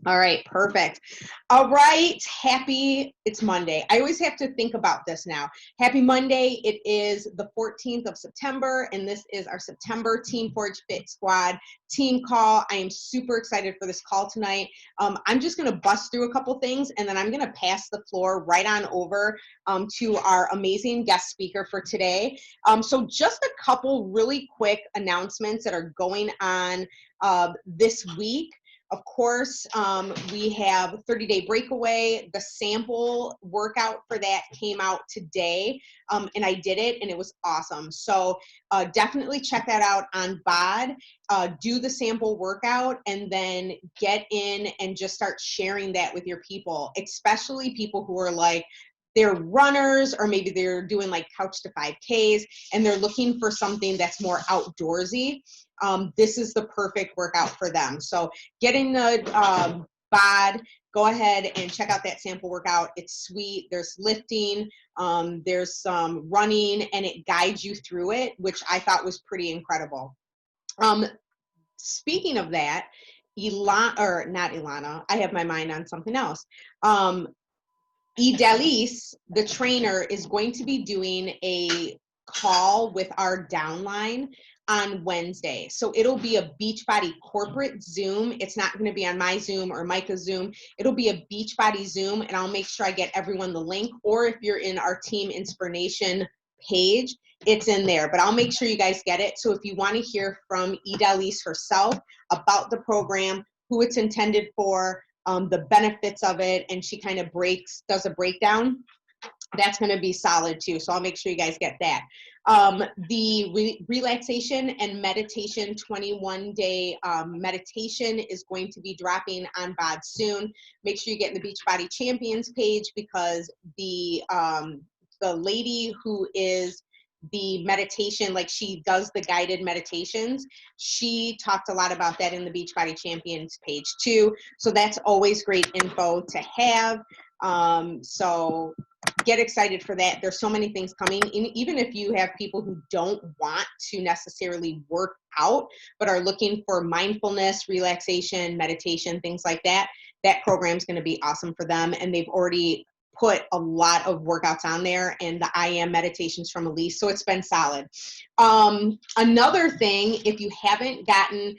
All right, perfect. All right, it's Monday. I always have to think about this now. Happy Monday. It is the 14th of September, and this is our September Team Forge Fit Squad team call. I am super excited for this call tonight. I'm just going to bust through a couple things, and then I'm going to pass the floor right on over to our amazing guest speaker for today. So just a couple really quick announcements that are going on this week. Of course, we have 30-day breakaway. The sample workout for that came out today, and I did it, and it was awesome. So definitely check that out on BOD. Do the sample workout, and then get in and just start sharing that with your people, especially people who are like, they're runners, or maybe they're doing like couch to 5Ks, and they're looking for something that's more outdoorsy. This is the perfect workout for them. So get in the BOD, go ahead and check out that sample workout. It's sweet. There's lifting, there's some running, and it guides you through it, which I thought was pretty incredible. Speaking of that, not Ilana, I have my mind on something else. Idalis, the trainer, is going to be doing a call with our downline on Wednesday. So it'll be a Beachbody corporate Zoom. It's not going to be on my Zoom or Micah's Zoom. It'll be a Beachbody Zoom, and I'll make sure I get everyone the link. Or if you're in our Team Inspiration page, it's in there. But I'll make sure you guys get it. So if you want to hear from Idalis herself about the program, who it's intended for, the benefits of it, and she kind of does a breakdown, that's going to be solid too. So I'll make sure you guys get that. The relaxation and meditation 21-day meditation is going to be dropping on BOD soon. Make sure you get in the Beachbody Champions page, because the lady who is the meditation, like she does the guided meditations, she talked a lot about that in the Beachbody Champions page too. So that's always great info to have. So get excited for that. There's so many things coming. Even if you have people who don't want to necessarily work out, but are looking for mindfulness, relaxation, meditation, things like that, that program is going to be awesome for them. And they've already put a lot of workouts on there, and the I Am meditations from Elise. So it's been solid. Another thing, if you haven't gotten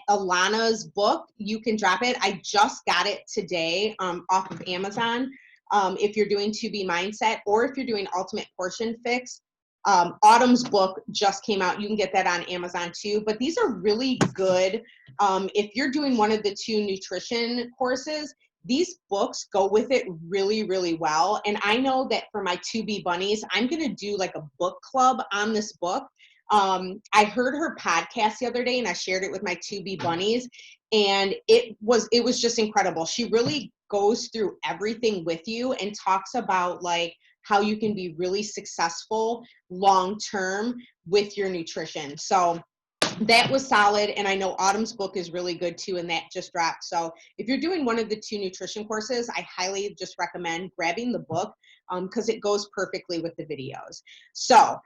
Alana's book, you can drop it. I just got it today off of Amazon. If you're doing 2B Mindset, or if you're doing Ultimate Portion Fix, Autumn's book just came out. You can get that on Amazon too. But these are really good. If you're doing one of the 2 nutrition courses, these books go with it really, really well. And I know that for my 2B bunnies, I'm going to do like a book club on this book. I heard her podcast the other day, and I shared it with my 2B bunnies, and it was just incredible. She really goes through everything with you and talks about like how you can be really successful long-term with your nutrition. So that was solid. And I know Autumn's book is really good too, and that just dropped. So if you're doing one of the 2 nutrition courses, I highly just recommend grabbing the book, because it goes perfectly with the videos. So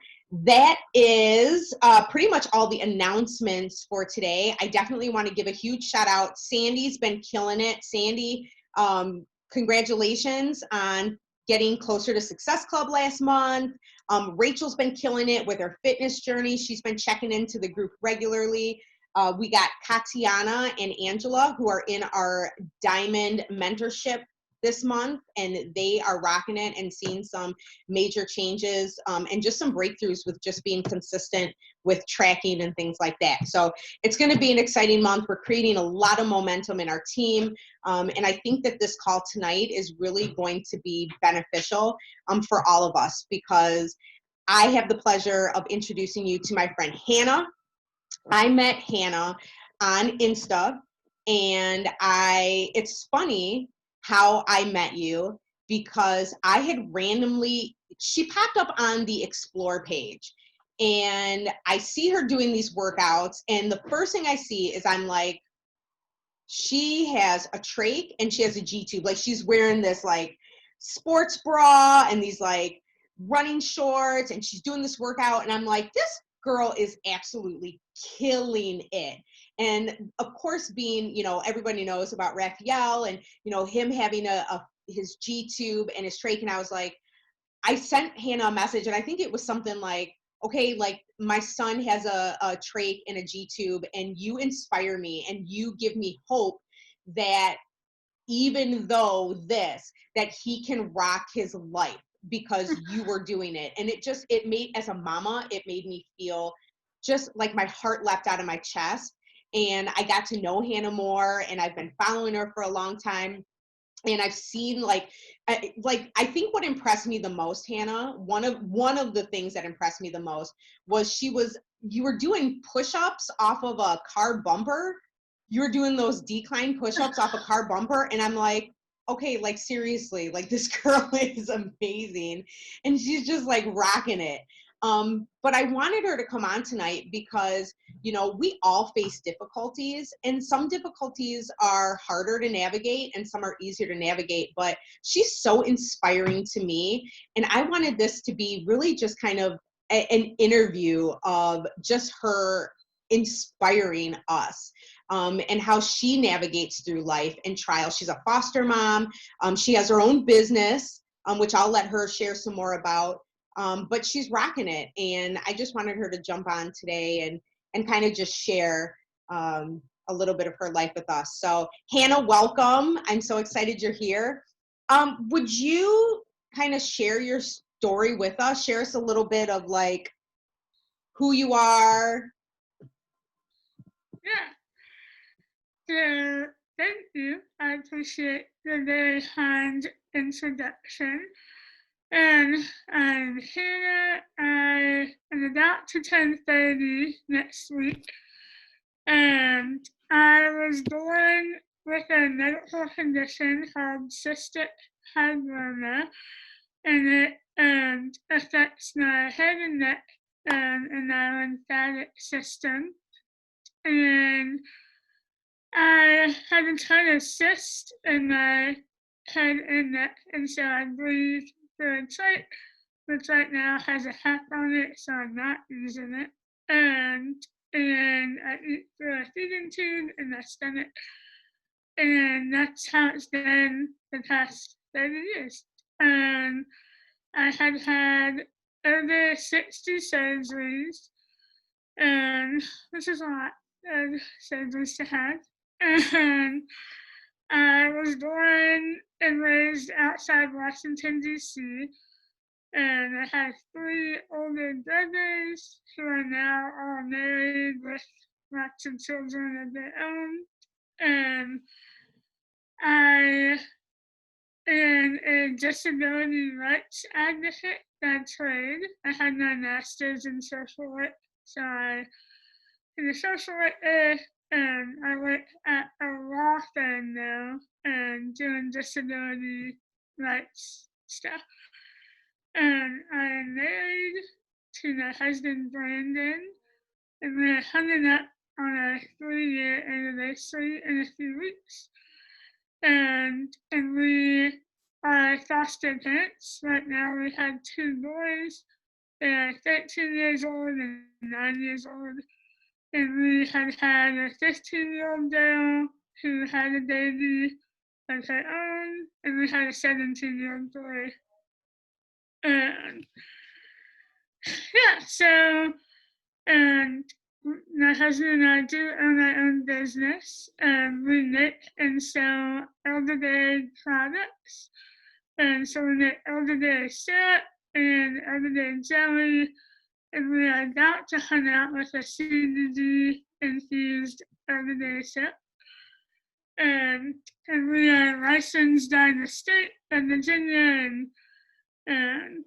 that is pretty much all the announcements for today. I definitely want to give a huge shout out. Sandy's been killing it. Sandy, congratulations on getting Closer to Success Club last month. Rachel's been killing it with her fitness journey. She's been checking into the group regularly. We got Katiana and Angela, who are in our Diamond mentorship this month, and they are rocking it and seeing some major changes, and just some breakthroughs with just being consistent with tracking and things like that. So it's going to be an exciting month. We're creating a lot of momentum in our team, and I think that this call tonight is really going to be beneficial for all of us, because I have the pleasure of introducing you to my friend Hannah. I met Hannah on Insta, and it's funny how I met you, because I had she popped up on the Explore page, and I see her doing these workouts, and the first thing I see is I'm like, she has a trach and she has a G-tube. Like, she's wearing this like sports bra and these like running shorts, and she's doing this workout, and I'm like, this girl is absolutely killing it. And of course, being, everybody knows about Raphael and, him having his G tube and his trach. And I was like, I sent Hannah a message, and I think it was something like, okay, like my son has a trach and a G tube, and you inspire me and you give me hope that even though that he can rock his life because you were doing it. And it made, as a mama, it made me feel just like my heart leapt out of my chest. And I got to know Hannah more, and I've been following her for a long time. And I've seen I think what impressed me the most, Hannah, one of the things that impressed me the most was you were doing push-ups off of a car bumper. You were doing those decline push-ups off a car bumper, and I'm like, okay, like seriously, like this girl is amazing, and she's just like rocking it. But I wanted her to come on tonight because, we all face difficulties, and some difficulties are harder to navigate and some are easier to navigate, but she's so inspiring to me. And I wanted this to be really just kind of an interview of just her inspiring us, and how she navigates through life and trials. She's a foster mom. She has her own business, which I'll let her share some more about. But she's rocking it, and I just wanted her to jump on today and kind of just share a little bit of her life with us. So Hannah, welcome. I'm so excited you're here. Would you kind of share your story with us? Share us a little bit of like who you are. Yeah. So thank you. I appreciate the very kind introduction. And I'm Hannah. I am about to turn 30 next week. And I was born with a medical condition called cystic hygroma, and it affects my head and neck and my lymphatic system. And I had a ton of cyst in my head and neck, and so I breathe through a trach, which right now has a hat on it, so I'm not using it. And I eat through a feeding tube in my stomach, and that's how it's been the past 30 years. And I had over 60 surgeries, and which is a lot of surgeries to have. And I was born and raised outside Washington, D.C., and I have 3 older brothers who are now all married with lots of children of their own. And I am a disability rights advocate by trade. I had my master's in social work, so I did a social work there, and I work at a law firm now and doing disability rights stuff. And I am married to my husband Brandon, and we're coming up on our 3-year anniversary in a few weeks. And we are foster parents. Right now we have 2 boys. They are 13 years old and 9 years old. And we had a 15-year-old girl who had a baby of her own, and we had a 17-year-old boy. And yeah, so, and my husband and I do own our own business. We make and sell elderberry products. And so we make elderberry syrup and elderberry jelly, and we are about to come out with a CBD infused elderberry syrup. And we are licensed by the state of Virginia, and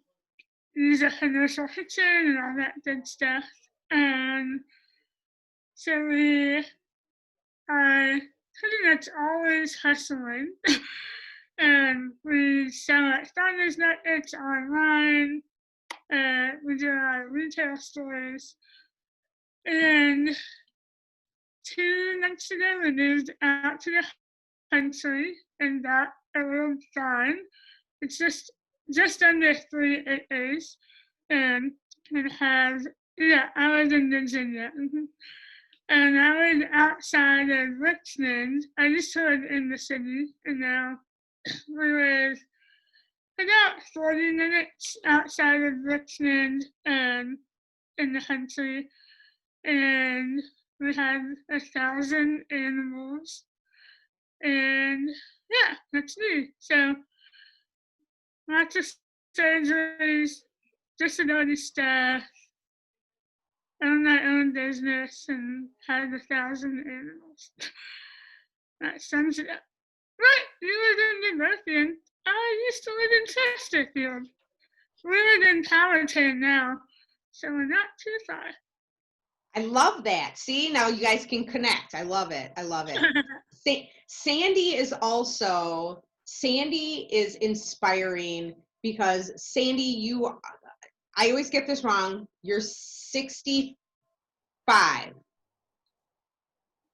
use a commercial kitchen and all that good stuff. And so we are pretty much always hustling. And we sell at farmers markets online. We do our retail stores. And 2 months ago, we moved out to the country and got a little farm. It's just under 3 acres, and it has, yeah, I was in Virginia. And I was outside of Richmond. I used to live in the city, and now we live about 40 minutes outside of Richmond and in the country. And we have 1,000 animals. And yeah, that's me. So lots of surgeries, disability stuff, own my own business, and have 1,000 animals. That sums it up. Right, you live in Midlothian. I used to live in Chesterfield. We live in Powhatan now, so we're not too far. I love that. See, now you guys can connect. I love it. I love it. Sandy is inspiring because Sandy, I always get this wrong. You're 65.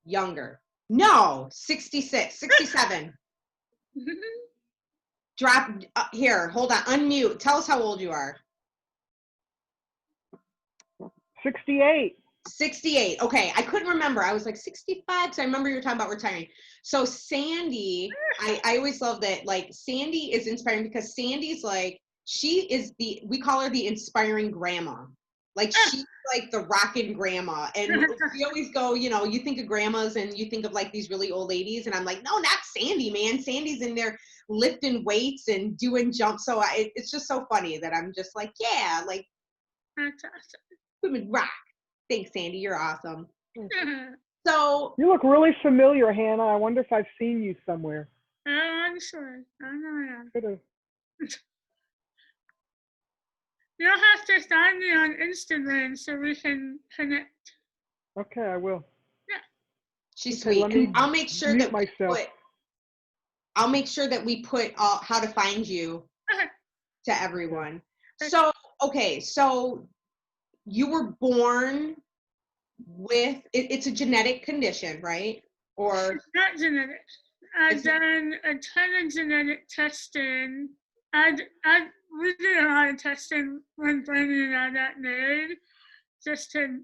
Younger. No, 66, 67. Drop here. Hold on. Unmute. Tell us how old you are. 68. 68. Okay. I couldn't remember. I was like 65 because I remember you were talking about retiring. So Sandy, I always love that. Like Sandy is inspiring because Sandy's like, we call her the inspiring grandma. Like she's like the rockin' grandma. And we always go, you think of grandmas and you think of like these really old ladies. And I'm like, no, not Sandy, man. Sandy's in there lifting weights and doing jumps. So it's just so funny that I'm just like, yeah, like, That's awesome. women rock. Thanks, Sandy. You're awesome. So You look really familiar, Hannah. I wonder if I've seen you somewhere. Oh, I'm sure. I know I am. Could have. You'll have to find me on Instagram so we can connect. Okay, I will. she's Okay, sweet. let me And I'll make sure mute that myself. we put how to find you Okay. to everyone. So, okay, so you were born with it's a genetic condition, right? Or It's not genetic. I've done a ton of genetic testing. We did a lot of testing when Brandon and I got married, just to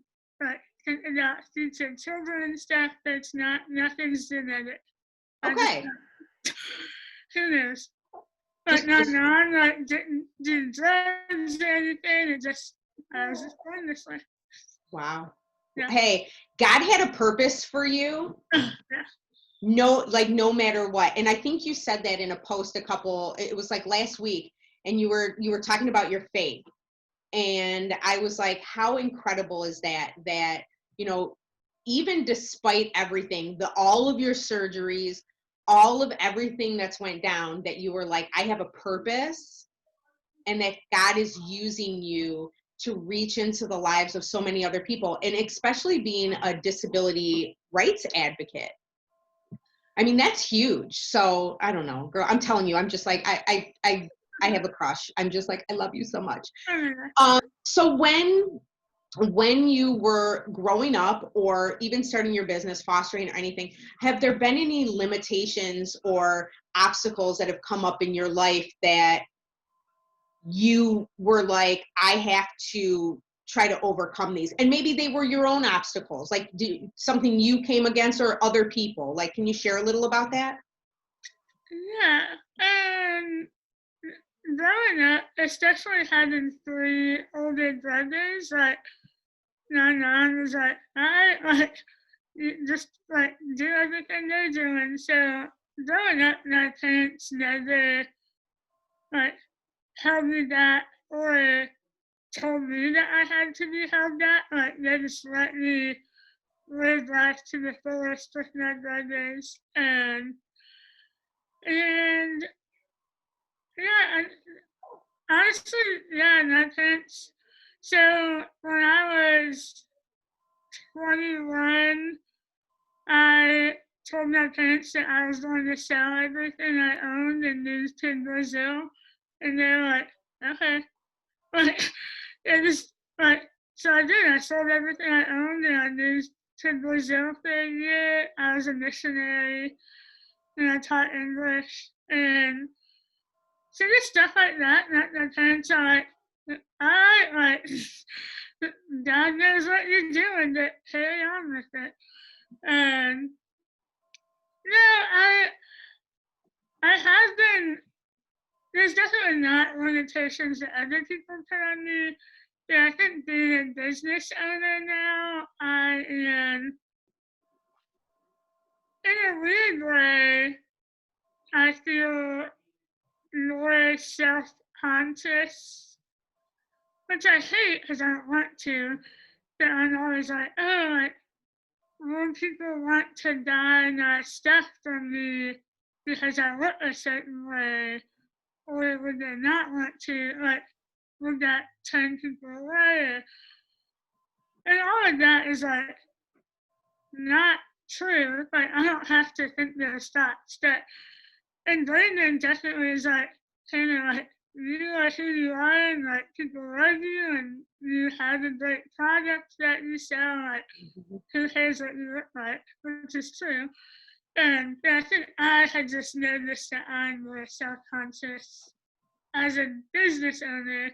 think about future children and stuff. That's nothing's genetic. okay. Who knows? But I didn't do drugs or anything. I was just born this way. Wow. Yeah. Hey, God had a purpose for you. Yeah. No matter what. And I think you said that in a post it was like last week, and you were talking about your faith. And I was like, how incredible is that even despite everything, all of your surgeries, all of everything that's went down, that you were like, I have a purpose, and that God is using you to reach into the lives of so many other people, and especially being a disability rights advocate. I mean, that's huge. So I don't know, girl, I'm telling you, I'm just like, I have a crush. I'm just like, I love you so much. So when you were growing up or even starting your business, fostering or anything, have there been any limitations or obstacles that have come up in your life that you were like, I have to try to overcome these? And maybe they were your own obstacles, like something you came against or other people. Like, can you share a little about that? Yeah. Growing up, especially having 3 older brothers, my mom was like, you just do everything they're doing. So growing up, my parents never held me back or told me that I had to be held back. They just let me live life to the fullest with my brothers. And yeah, honestly, yeah, my parents. So when I was 21, I told my parents that I was going to sell everything I owned and move to Brazil. And they were like, okay. So I did. I sold everything I owned and I moved to Brazil for a year. I was a missionary and I taught English. And so just stuff like that. My parents are like, all right, God knows what you're doing to carry on with it. And no, I have been. There's definitely not limitations that other people put on me. Yeah, I think being a business owner now, I am, in a weird way, I feel more self-conscious, which I hate because I don't want to. But I'm always like, oh, like, when people want to buy stuff from me because I look a certain way, or would they not want to, like, would that turn people away? And all of that is like not true. Like I don't have to think those thoughts. And Brandon definitely is like kind of like you are who you are, and like people love you, and you have a great product that you sell. Like who cares what you look like, which is true. And I think I had just noticed that I'm more self-conscious as a business owner.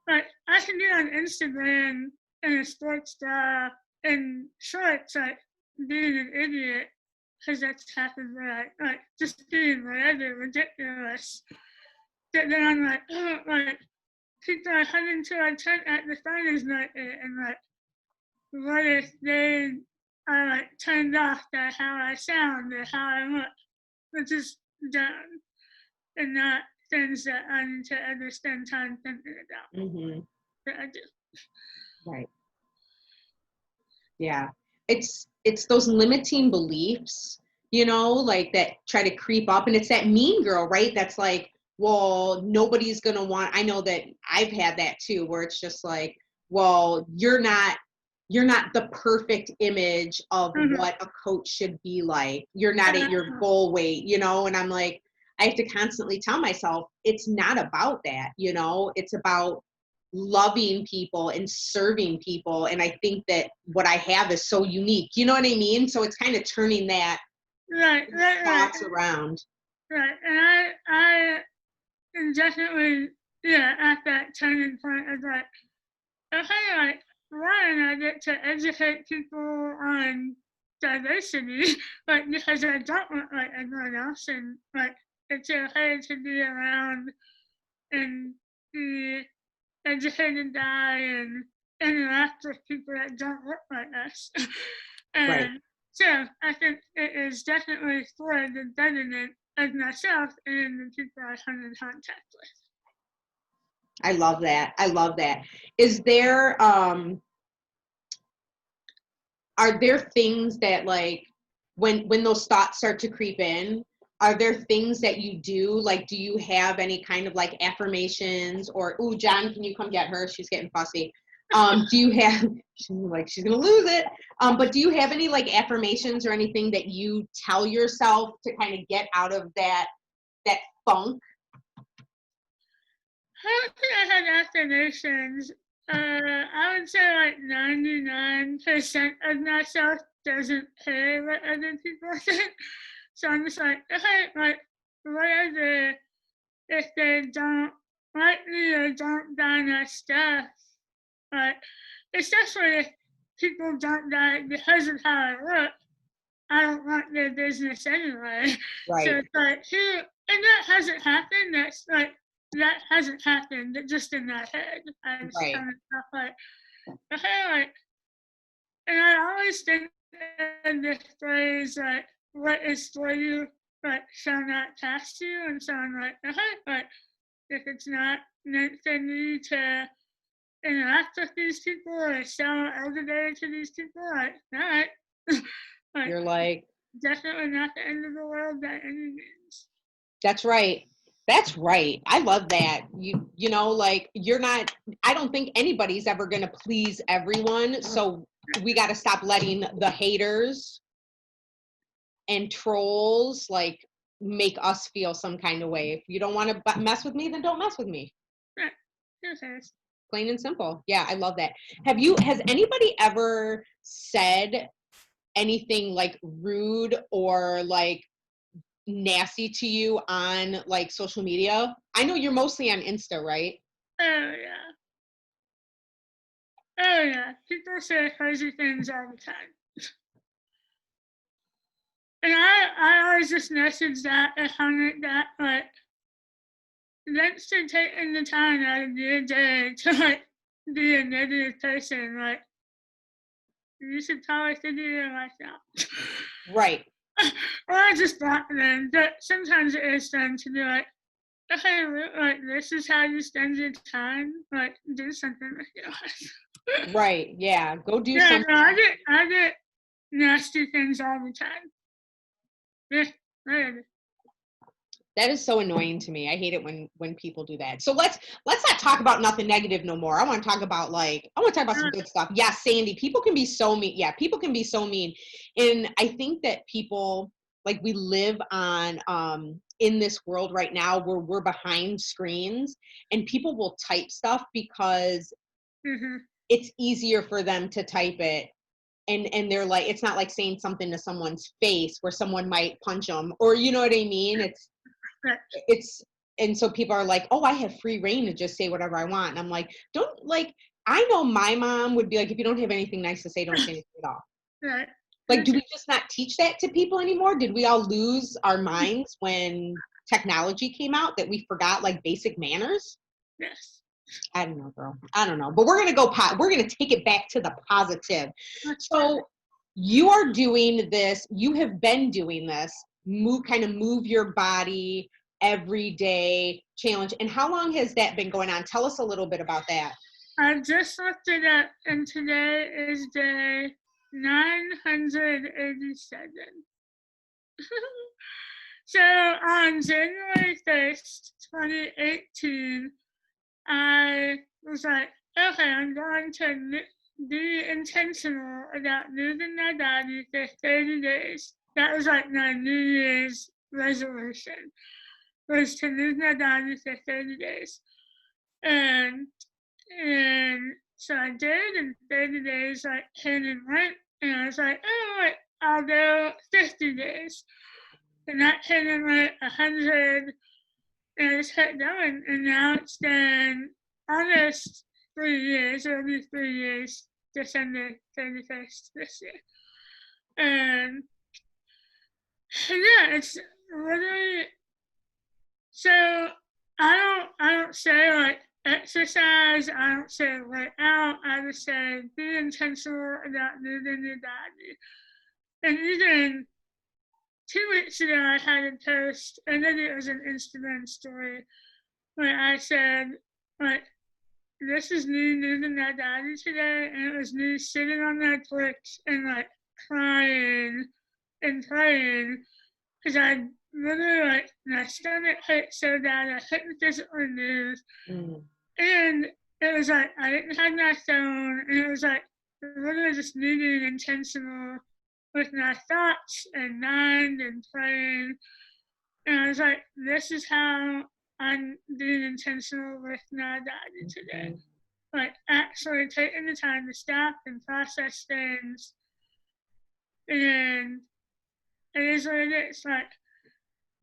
Like I can be on Instagram in a sports bra in shorts, like being an idiot, because that's happened where like just being whatever ridiculous. But then I'm like, oh, like people are heading to a tent at the farmers market, and like, what if they are like turned off by how I sound or how I look, which is dumb and not things that I need to ever spend time thinking about. Mm-hmm. But I do. Right. Yeah. It's those limiting beliefs, like that try to creep up, and it's that mean girl, right? That's like, well, nobody's going to want, I know that I've had that too, where it's just like, well, you're not the perfect image of what a coach should be like. You're not at your goal weight, and I'm like, I have to constantly tell myself it's not about that, it's about loving people and serving people. And I think that what I have is so unique. You know what I mean? So it's kind of turning that thoughts around. Right. And I am definitely, yeah, at that turning point of like, okay, like, one, I get to educate people on diversity, like, because I don't look like everyone else, and, like, it's okay to be around and be educated by and interact with people that don't look like us. And Right. so I think it is definitely for the betterment of myself and the people I come in contact with. I love that. Is there are there things that, like, when those thoughts start to creep in, are there things that you do? Like, do you have any kind of like affirmations, or, ooh, John, can you come get her? She's getting fussy. Do you have, she's gonna lose it. But do you have any like affirmations or anything that you tell yourself to kind of get out of that funk? I don't think I had affirmations. I would say like 99% of myself doesn't care what other people think. So I'm just like, okay, like, whatever, if they don't like me or don't buy my stuff. Like, especially if people don't buy it because of how I look, I don't want their business anyway. Right. So it's like, and that hasn't happened. That's like, that hasn't happened just in my head. I just Right. kind of stuff like, okay, like, and I always think in this phrase, like, what is for you, like, shall not pass you. And so I'm like, okay, like, if it's not meant for me to interact with these people or sell elderberry to these people, like, all right. Like, You're like, definitely not the end of the world by any means. that's right. That's right. I love that. You know, like, you're not, I don't think anybody's ever going to please everyone. So we got to stop letting the haters and trolls like make us feel some kind of way. If you don't want to mess with me, then don't mess with me. Right. Okay. Plain and simple. Yeah, I love that. Has anybody ever said anything like rude or like nasty to you on like social media? I know you're mostly on Insta, right? Oh yeah. Oh yeah, people say crazy things all the time. And I always just message that and comment that, like, thanks for taking the time out of your day to, like, be a negative person. Like, you should probably figure it like that. Right. Or I just block them. But sometimes it is fun to be like, okay, like, this is how you spend your time. Like, do something with your life. Right. Yeah. Go do Yeah, something. no, I get nasty things all the time. Yeah, really. That is so annoying to me. I hate it when people do that. So let's not talk about nothing negative no more. I want to talk about some good stuff. Yes, Sandy, people can be so mean. Yeah, people can be so mean. And I think that people, like, we live on in this world right now where we're behind screens and people will type stuff because it's easier for them to type it. And they're like, it's not like saying something to someone's face where someone might punch them, or you know what I mean? It's and so people are like, oh, I have free reign to just say whatever I want. And I'm like, I know my mom would be like, if you don't have anything nice to say, don't say anything at all. Right. Like, do we just not teach that to people anymore? Did we all lose our minds when technology came out that we forgot like basic manners? Yes. I don't know, girl. I don't know. But we're going to take it back to the positive. So you are doing this, you have been doing this, move your body every day challenge. And how long has that been going on? Tell us a little bit about that. I just looked it up, and today is day 987. So on January 1st, 2018, I was like, okay, I'm going to be intentional about moving my body for 30 days. That was like my New Year's resolution, was to move my body for 30 days. And so I did, and 30 days like came and went, and I was like, oh, wait, I'll go 50 days. And that came and went 100, and I just kept going. And now it's been almost 3 years, it'll be 3 years, December 31st this year. And yeah, it's literally, so I don't say like exercise, I don't say work out, I just say be intentional about moving your body. And even 2 weeks ago, I had a post, and then it was an Instagram story where I said, like, this is me moving my body today, and it was me sitting on that porch and like crying and praying because I literally, like, my stomach hurt so bad I couldn't physically move. And it was like I didn't have my phone, and it was like literally just me being intentional with my thoughts and mind and praying. And I was like, this is how I'm being intentional with my body today. Like, actually taking the time to stop and process things. And it is what it is. Like,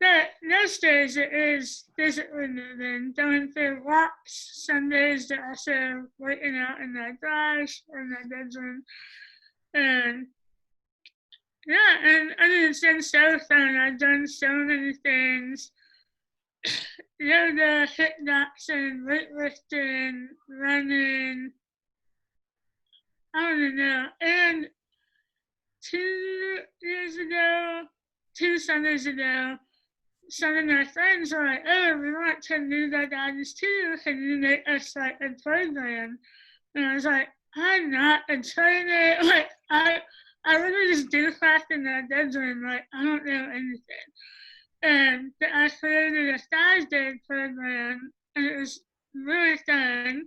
those days it is physically moving, going for walks. Some days they're also working out in my garage or in my bedroom. And yeah, and I mean, it's been so fun. I've done so many things. Yoga, kickboxing, weightlifting, running. I don't even know. And 2 Sundays ago, some of my friends were like, oh, we want to move our bodies too. Can you make us like a program? And I was like, I'm not a trainer. Like, I literally just do class in my bedroom. Like, I don't know anything. And I created a 5-day program, and it was really fun.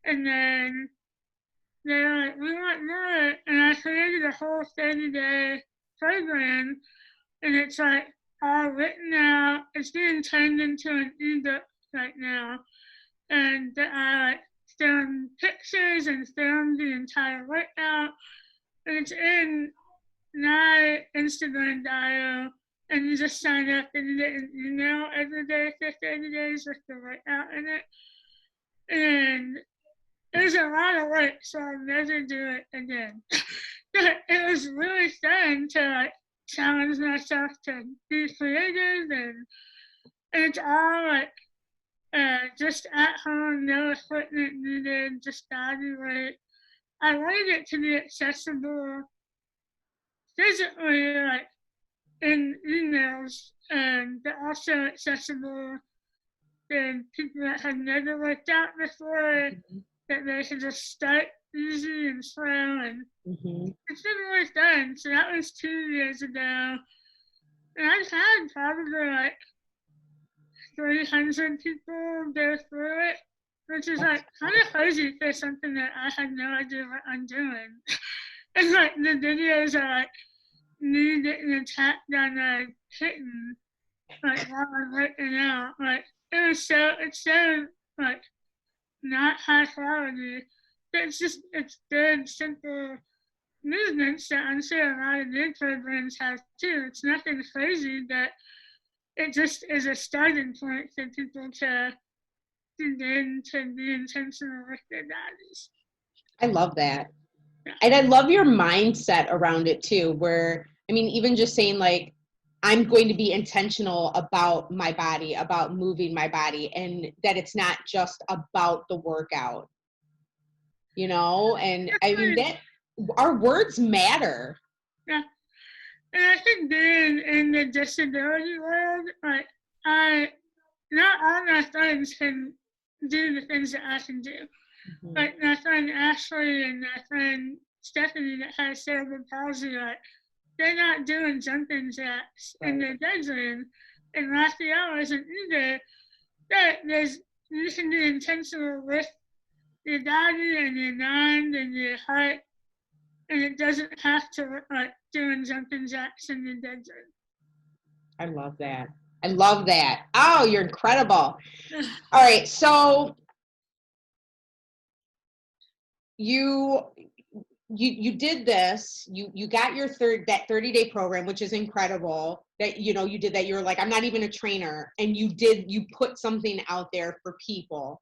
And then they were like, we want more. And I created a whole 30-day program, and it's like all written out. It's being turned into an ebook right now. And I like filmed pictures and filmed the entire workout. And it's in my Instagram bio. And you just sign up and you get an email every day for 30 days with the workout in it. And it was a lot of work, so I'll never do it again. But it was really fun to like challenge myself to be creative, and it's all like just at home, no equipment needed, just body weight. I wanted it to be accessible physically, like in emails, but also accessible to people that had never worked out before, that they could just start easy and slow, and it's been really fun. So that was 2 years ago, and I've had probably like 300 people go through it, which is like kind of crazy for something that I had no idea what I'm doing. And like the videos are like me getting attacked on a kitten, like while I'm working out. Like it's so like not high quality. But it's good, simple movements that I'm sure a lot of new programs have too. It's nothing crazy, but it just is a starting point for people to begin to be intentional with their bodies. I love that. And I love your mindset around it too, where, I mean, even just saying like, I'm going to be intentional about my body, about moving my body, and that it's not just about the workout, you know? And I mean, that our words matter. Yeah. And I think being in the disability world, like not all my friends can do the things that I can do. Like my friend Ashley and my friend Stephanie that has cerebral palsy, like they're not doing jumping jacks in their bedroom, and Raphael isn't either. But you can be intentional with your body and your mind and your heart, and it doesn't have to look like doing jumping jacks in your bedroom. I love that. I love that. Oh, you're incredible. All right, so you did this, you got your 30-day program, which is incredible that, you know, you did that. You're like, I'm not even a trainer, and you put something out there for people.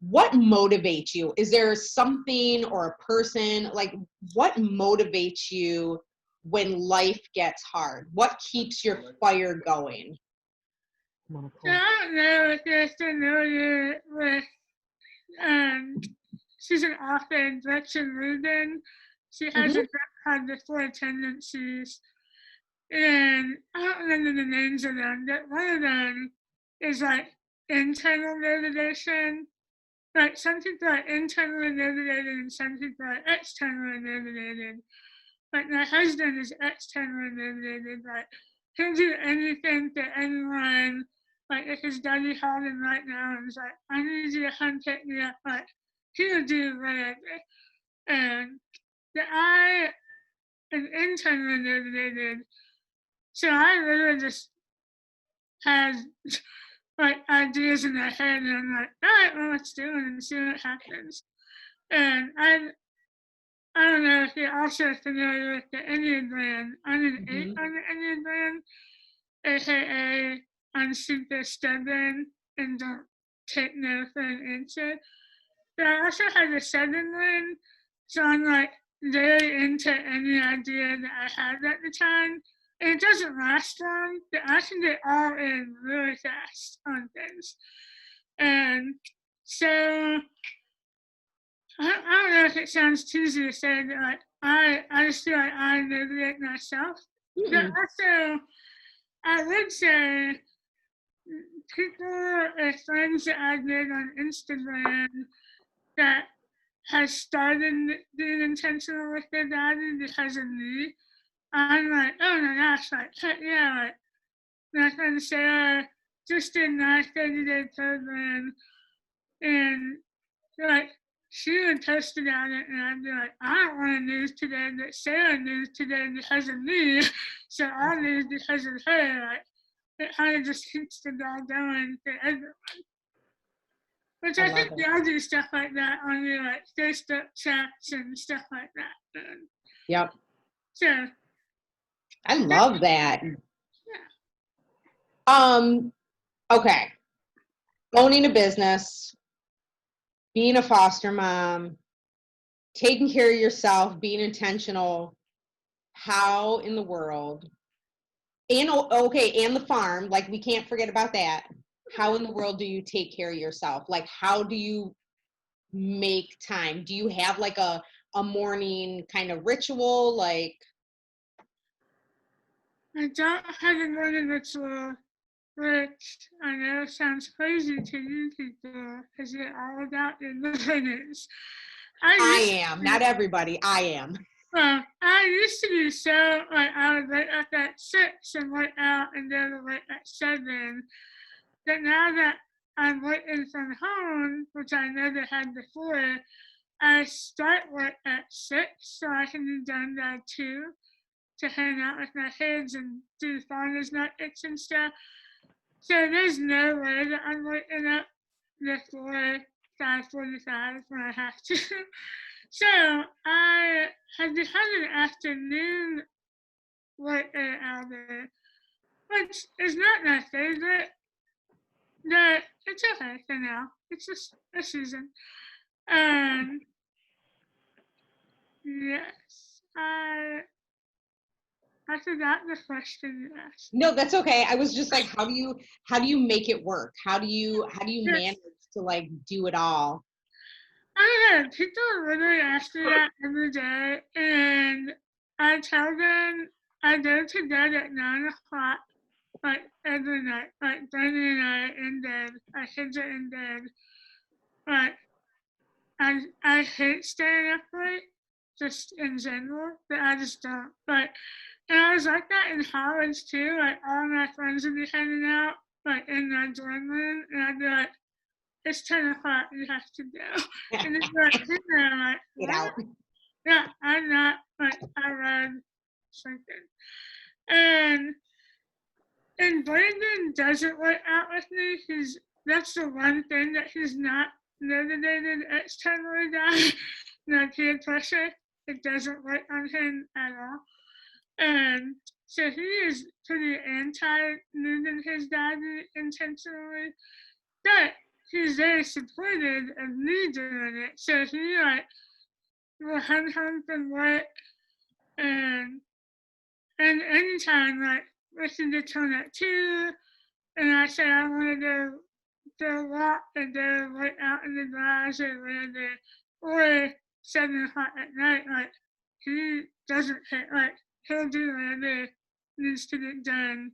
What motivates you? Is there something or a person, like what motivates you when life gets hard? What keeps your fire going? I don't know if you're familiar with she's an author, Gretchen Rubin. She has a book called The Four Tendencies. And I don't remember the names of them, but one of them is like internal motivation. Like some people are internally motivated and some people are externally motivated. Like my husband is externally motivated, like he'll do anything for anyone. Like if his daddy called him right now and was like, I need you to come pick me up, like he'll do whatever. And I am internally motivated, so I literally just have like ideas in my head, and I'm like, all right, well, let's do it and see what happens. And I don't know if you're also familiar with the Enneagram. I'm an 8 on the Enneagram, aka I'm super stubborn and don't take no for an answer. But I also have a 7 one, so I'm like very into any idea that I have at the time. And it doesn't last long, but I can get all in really fast on things. And so I don't know if it sounds cheesy to say that like I just feel like I motivate myself. But also I would say people or friends that I've made on Instagram that has started being intentional with their body because of me, I'm like, oh my gosh, like, yeah, like, my friend Sarah just did my 30-day program, and like, she would post about it, and I'd be like, I don't want to lose today, but Sarah lose today because of me, so I'll lose because of her. Like, it kind of just keeps the ball going for everyone. Which I think y'all do stuff like that on your like Facebook chats and stuff like that. Yep. So I love that. Yeah. Okay. Owning a business, being a foster mom, taking care of yourself, being intentional, how in the world, and okay, and the farm, like we can't forget about that. How in the world do you take care of yourself? Like, how do you make time? Do you have like a morning kind of ritual? Like, I don't have a morning ritual, which I know sounds crazy to you people because you're all about independence. I am, not everybody, I am. Well, I used to be so, like, I would wake up at 6 and work out and go to work at 7. But now that I'm working from home, which I never had before, I start work at 6 so I can be done by 2 to hang out with my kids and do farmers markets and stuff. So there's no way that I'm waking up before 5:45 when I have to. So I had to have an afternoon workout hour, which is not my favorite, but it's okay for now. It's just a season. Yes, I forgot the question you asked. No, that's okay. I was just like, how do you make it work? How do you manage to like do it all? I don't know. People literally ask me that every day, and I tell them I go to bed at 9:00, like every night. Like Brandon and I are in bed. Our kids are in bed. Like I hate staying up late, just in general, but I just don't. But and I was like that in college too. Like all my friends would be hanging out, like in my dorm room, and I'd be like, "It's 10:00. You have to go." And then like, I'm like, Get "What?" out. Yeah, I'm not like I read something, and Brandon doesn't work out with me. That's the one thing that he's not motivated externally by. No peer pressure. It doesn't work on him at all. And so he is pretty anti moving his body intentionally, but he's very supportive of me doing it. So he like will come home from work and anytime like listen to tone at 2 and I say I want to go for a walk and go work out in the garage or whatever, or 7:00 at night, like he doesn't hit like he'll do whatever needs to get done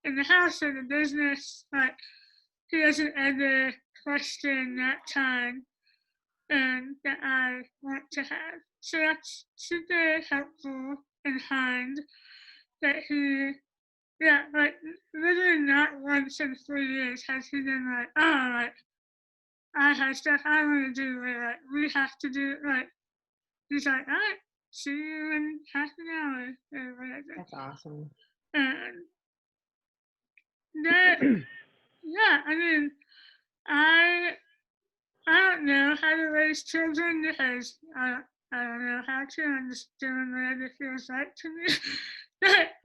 in the house or the business. Like he doesn't ever question that time that I want to have. So that's super helpful and kind that he, yeah, like literally not once in 4 years has he been like, oh, like I have stuff I want to do, or like we have to do, like he's like, all right, see you in half an hour or whatever. That's awesome. And that, yeah, I mean, I don't know how to raise children because I don't know how to. I'm just doing whatever feels right to me.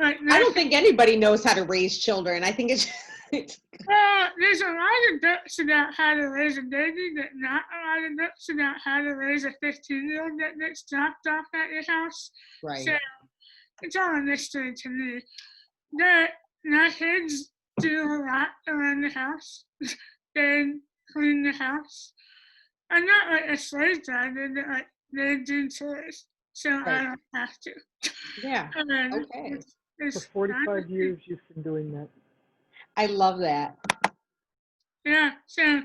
Like, I don't think anybody knows how to raise children. I think it's well, there's a lot of books about how to raise a baby, but not a lot of books about how to raise a 15-year-old that gets dropped off at your house. right. So it's all a mystery to me. But my kids do a lot around the house. They clean the house. I'm not like a slave driver, but like they do chores, so I don't have to. Yeah. Okay. It's For 45 years, you've been doing that. I love that. Yeah, so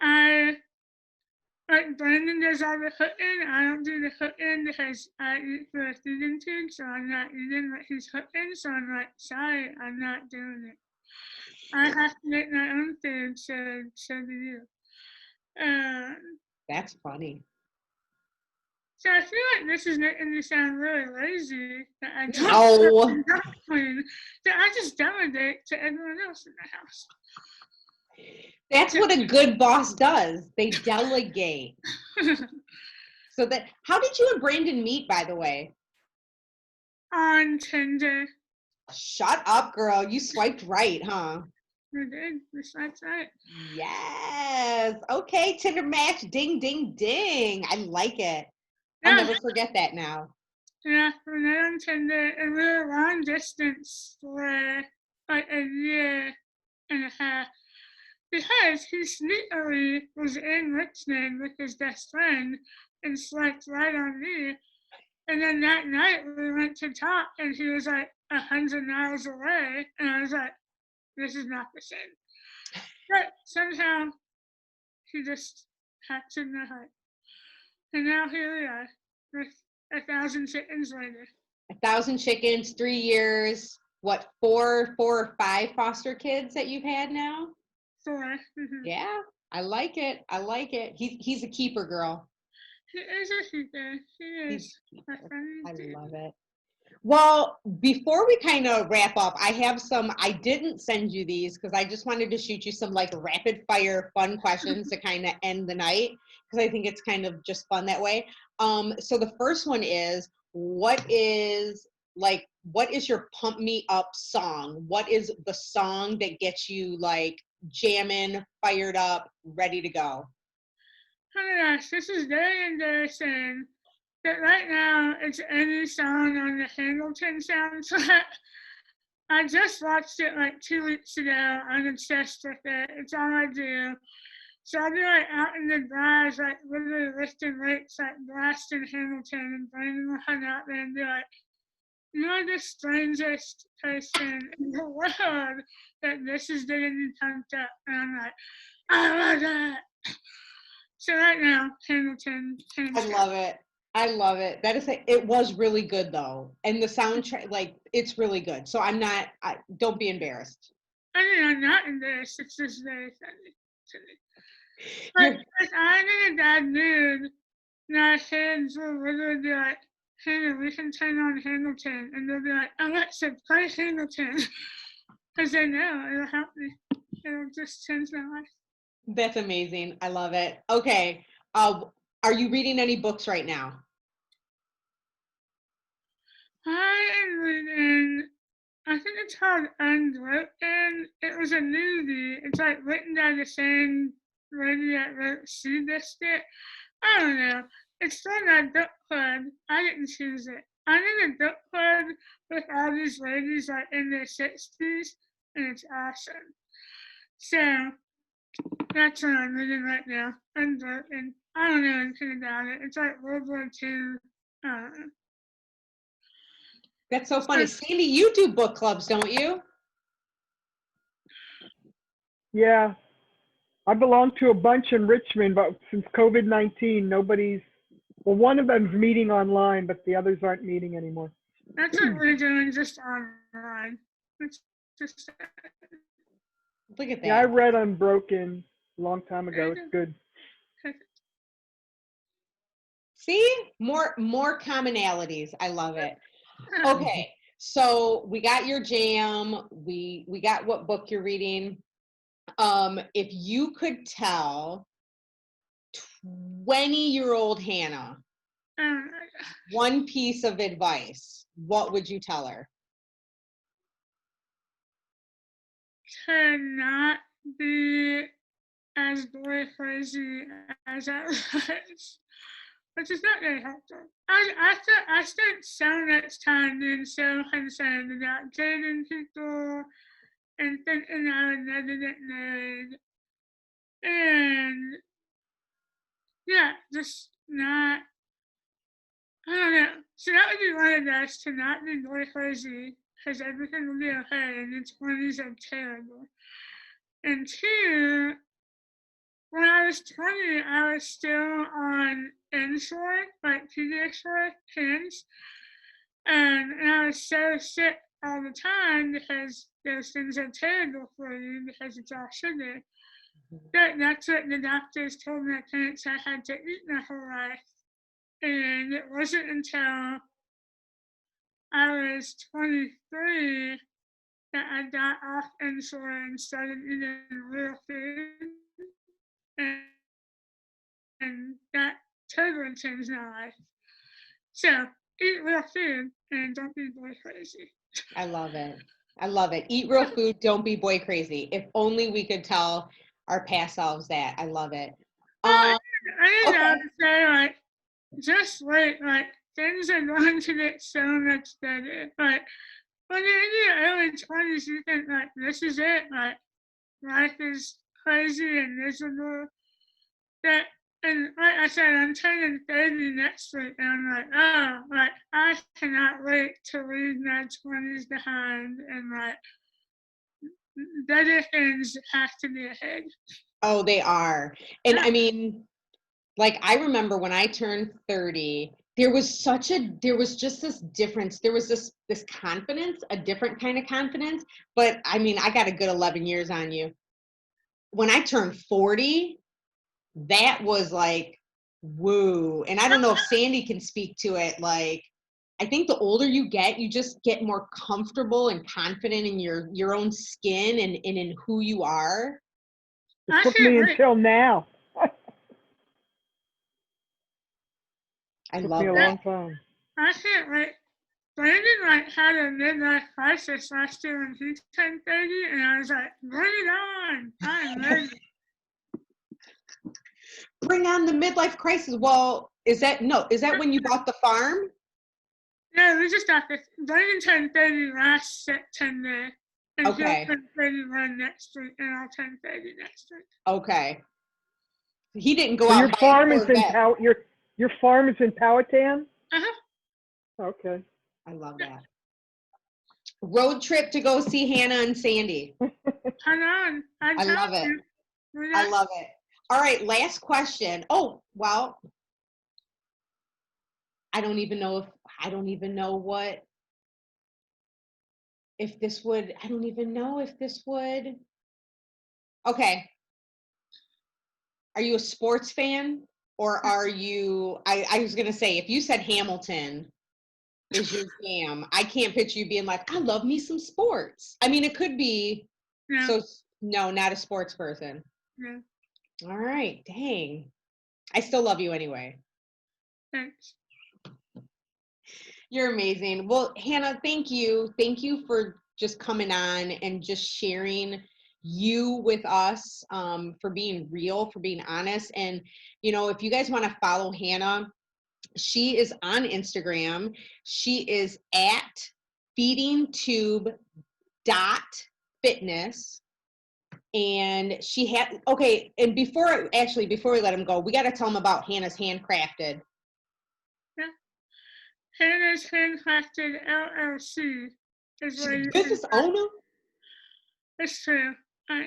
I like Brandon does all the cooking. I don't do the cooking because I eat for a feeding tube, so I'm not eating what he's cooking. So I'm like, sorry, I'm not doing it. I have to make my own food, so do you. That's funny. So I feel like this is making me sound really lazy that I No. clean. That I just delegate to everyone else in the house. That's what a good boss does. They delegate. So that, how did you and Brandon meet, by the way? On Tendon. Shut up, girl. You swiped right, huh? We did. This last night. Yes. Okay, Tinder match. Ding, ding, ding. I like it. I'll Yeah. never forget that now. Yeah, we met on Tinder, and we were long distance for like a year and a half because he sneakily was in Richmond with his best friend and slept right on me. And then that night we went to talk, and he was like 100 miles away, and I was like, "This is not the same." But somehow he just hacked in the heart, and now here we are with 1,000 chickens later. 1,000 chickens, 3 years. What, four or five foster kids that you've had now? 4. Yeah, I like it. I like it. He's a keeper, girl. He is a keeper. He He's is. a My keeper. friend I is too. love it. Well, before we kind of wrap up, I have some, I didn't send you these because I just wanted to shoot you some like rapid fire fun questions to kind of end the night because I think it's kind of just fun that way. So the first one is, what is your pump me up song? What is the song that gets you like jamming, fired up, ready to go? Oh my gosh, this is very embarrassing. But right now, it's any song on the Hamilton soundtrack. I just watched it like 2 weeks ago. I'm obsessed with it. It's all I do. So I'll be like out in the garage, like literally lifting weights, like blasting Hamilton and bringing one out there and be like, "You're the strangest person in the world that this is getting you pumped up." And I'm like, "I love that." So right now, Hamilton. I love it. I love it. It was really good though. And the soundtrack, like, it's really good. So don't be embarrassed. I mean, I'm not embarrassed. It's just very funny to me. But if I'm in a bad mood, my kids will literally be like, "Hannah, we can turn on Hamilton." And they'll be like, "Alexa, play Hamilton." Because they know it'll help me. It'll just change my life. That's amazing. I love it. Okay. Are you reading any books right now? I am reading, I think it's called Unbroken. It was a movie. It's like written by the same lady that wrote Sea Biscuit. I don't know. It's from that book club. I didn't choose it. I'm in a book club with all these ladies like in their 60s, and it's awesome. So that's what I'm reading right now. Unbroken. I don't know anything about it. It's like World War II. I don't know. That's so funny. Sandy, you do book clubs, don't you? Yeah, I belong to a bunch in Richmond, but since COVID-19, one of them's meeting online, but the others aren't meeting anymore. That's what we're doing, just online. It's just Look at that. Yeah, I read Unbroken a long time ago. It's good. See? More commonalities. I love it. Okay. So we got your jam. We got what book you're reading. If you could tell 20-year-old Hannah one piece of advice, what would you tell her? To not be as boy crazy as I was, which is not very helpful. I spent so much time being so concerned about dating people and thinking I would never get married. And yeah, just not, I don't know. So that would be one of those, to not be boy crazy, because everything will be okay, and your 20s are terrible. And 2, when I was 20, I was still on Ensure, like Pediasure pins, and I was so sick all the time because those things are terrible for you because it's all sugar. That's what the doctors told my parents I had to eat my whole life. And it wasn't until I was 23 that I got off insulin and started eating real food. And that totally changed my life. So eat real food and don't be boy crazy. I love it. I love it. Eat real food. Don't be boy crazy. If only we could tell our past selves that. I love it. I didn't Okay. know to say, like, just wait, like, things are going to get so much better. Like, when you're in your early 20s, you think, like, this is it. Like, life is crazy and miserable. That, and like I said, I'm turning 30 next week, and I'm like, oh, like, I cannot wait to leave my 20s behind, and, like, better things have to be ahead. Oh, they are. And Yeah. I mean, like, I remember when I turned 30, there was just this difference. There was this confidence, a different kind of confidence. But I mean, I got a good 11 years on you. When I turned 40, that was like, woo. And I don't know if Sandy can speak to it. Like, I think the older you get, you just get more comfortable and confident in your own skin and in who you are. It I took can't me wait. until now. I Took love me a that. long time. I can't wait. Brandon, like, had a midlife crisis last year when he turned 30, and I was like, bring it on. I'm ready. Bring on the midlife crisis. Well, is that when you bought the farm? Yeah, we just got this. Brandon turned 30 last September, and Okay. he'll turn 31 next week, and I'll turn 30 next week. Okay. He didn't go So out your and buy a farm is in Corvette. your farm is in Powhatan? Uh-huh. Okay. I love that. Road trip to go see Hannah and Sandy. Hang on. I love it. I love it. All right, last question. Oh, well, I don't even know if I don't even know if this would okay. Are you a sports fan or are you I was gonna say if you said Hamilton is your jam, I can't picture you being like, I love me some sports. I mean it could be No. so no, not a sports person. No. All right, dang. I still love you anyway. Thanks. You're amazing. Well, Hannah, thank you. Thank you for just coming on and just sharing you with us, for being real, for being honest. And, if you guys want to follow Hannah, she is on Instagram. She is at feedingtube.fitness. And she had, okay, and before we let him go, we got to tell him about Hannah's Handcrafted. Hannah's Handcrafted LLC is where you Business can owner? It's true. I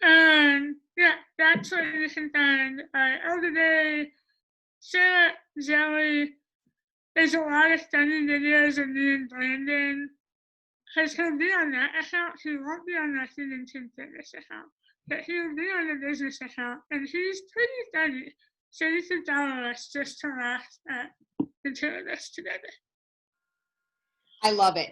am. Yeah, that's where you can find elderberry, syrup, jelly. There's a lot of funny videos of me and Brandon. Because he'll be on that account. He won't be on that Season 2 Fitness account. But he'll be on the business account. And he's pretty funny. So you can follow us just to laugh at the two of us together. I love it.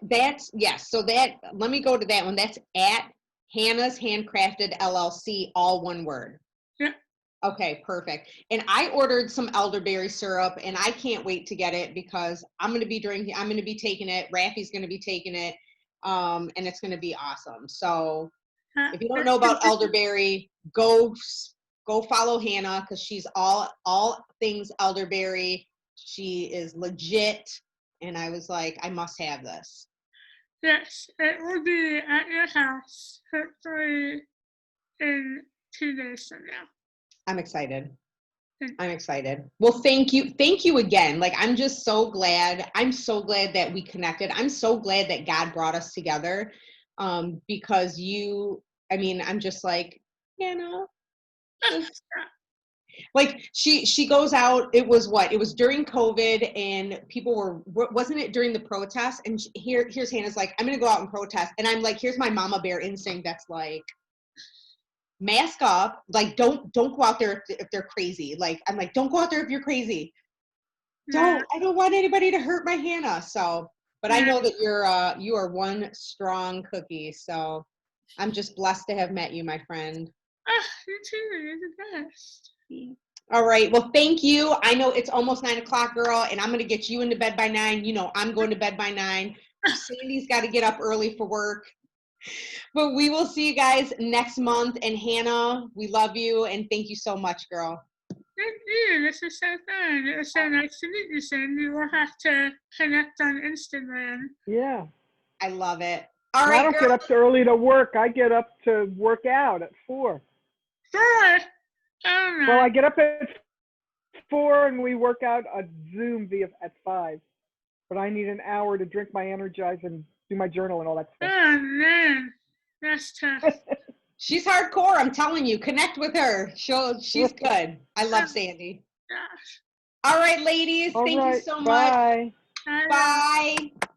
Yes. So let me go to that one. That's at Hannah's Handcrafted LLC, all one word. Yeah. Okay, perfect. And I ordered some elderberry syrup and I can't wait to get it because I'm going to be taking it. Rafi's going to be taking it. And it's going to be awesome. So if you don't know about elderberry, go follow Hannah because she's all things elderberry. She is legit. And I was like, I must have this. Yes, it will be at your house, hopefully in 2 days from now. I'm excited. Well, thank you. Thank you again. Like, I'm just so glad. I'm so glad that we connected. I'm so glad that God brought us together. Because I'm just like, like she goes out. It was during COVID and people wasn't it during the protest? And here's Hannah's like, I'm going to go out and protest. And I'm like, here's my mama bear instinct. That's like, mask up, like don't go out there if they're crazy. Like I'm like, don't go out there if you're crazy. I don't want anybody to hurt my Hannah. So, but I know that you are one strong cookie. So I'm just blessed to have met you, my friend. You too. You're the best. All right. Well, thank you. I know it's almost 9 o'clock, girl, and I'm going to get you into bed by 9. I'm going to bed by 9. Sandy's got to get up early for work. But we will see you guys next month. And Hannah, we love you and thank you so much, girl. Thank you. This is so fun. It was so nice to meet you, Cindy. We'll have to connect on Instagram. Yeah. I love it. All And right, I don't girl. get up too early to work. I get up to work out at 4. Sure. Oh, no. Well, I get up at 4 and we work out a Zoom at 5. But I need an hour to drink my Energize and do my journal and all that stuff. Oh, man. That's tough. She's hardcore. I'm telling you, connect with her. She's good. I love Sandy. Gosh. All right, ladies. All Thank right, you so much. bye. Bye. Bye.